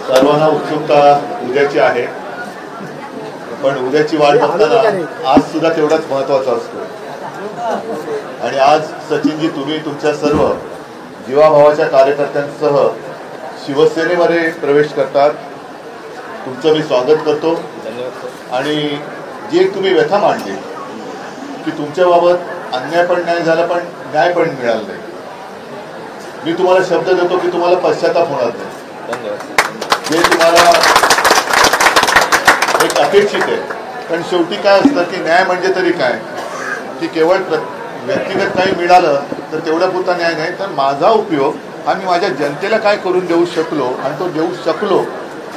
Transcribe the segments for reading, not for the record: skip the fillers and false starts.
सर्वांना उत्सुकता उद्याची आहे, पण उद्याची वाट बघताना आज सुद्धा तेवढाच महत्त्वाचा असतो. आणि आज सचिनजी तुम्ही तुमच्या सर्व जीवाभावाच्या कार्यकर्त्यांसह शिवसेनेमध्ये प्रवेश करतात. तुमचं मी स्वागत करतो. आणि जी एक तुम्ही व्यथा मांडली की तुमच्याबाबत अन्याय पण नाही झाला पण न्याय पण मिळाला नाही, मी तुम्हाला शब्द देतो की तुम्हाला पश्चाताप होणार नाही. जे तुम्हाला एक अपेक्षित आहे, पण शेवटी काय असतं की न्याय म्हणजे तरी काय, की केवळ व्यक्तिगत काही मिळालं तर तेवढा पुरता न्याय नाही, तर माझा उपयोग हा मी माझ्या जनतेला काय करून देऊ शकलो आणि तो देऊ शकलो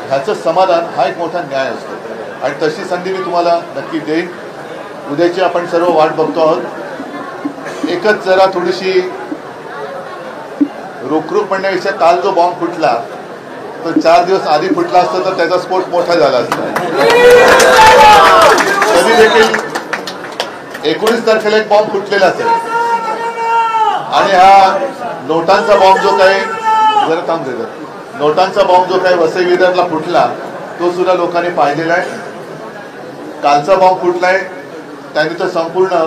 ह्याचं समाधान हा एक मोठा न्याय असतो. आणि तशी संधी मी तुम्हाला नक्की देईन. उद्याची आपण सर्व वाट बघतो आहोत. एकच जरा थोडीशी रोखरोख म्हणण्यापेक्षा काल जो बॉम्ब फुटला तो 4 दिवस आधी फुटला असता तर त्याचा स्फोट मोठा झाला असता. तरी देखील 19 तारखेला एक बॉम्ब फुटलेला असेल. आणि हा नोटांचा बॉम्ब जो काही जरा थांब दे नोटांचा बॉम्ब जो काही वसई विदर्भला फुटला तो सुद्धा लोकांनी पाहिलेला आहे. कालचा बॉम्ब फुटलाय त्यांनी तर संपूर्ण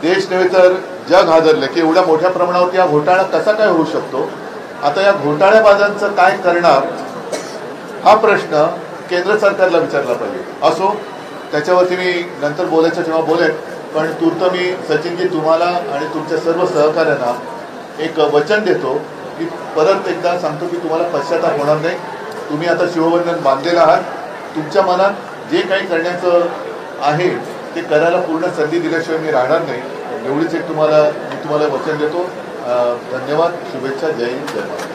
देश नव्हे तर जग हादरले की एवढ्या मोठ्या प्रमाणावरती हा घोटाळा कसा काय होऊ शकतो. आता या घोटाळेबाजांचं काय करणार हा प्रश्न केंद्र सरकारला विचारला पाहिजे. असो, त्याच्यावरती मी नंतर बोलायचं तेव्हा बोलेन. पण तूर्त मी सचिनजी तुम्हाला आणि तुमच्या सर्व सहकाऱ्यांना एक वचन देतो की परत एकदा सांगतो की तुम्हाला पश्चाताप होणार नाही. तुम्ही आता शिवबंधन बांधलेलं आहात. तुमच्या मनात जे काही करण्याचं आहे ते करायला पूर्ण संधी दिल्याशिवाय मी राहणार नाही. एवढीच एक मी तुम्हाला वचन देतो. धन्यवाद. शुभेच्छा. जय हिंद, जय महाराष्ट्र.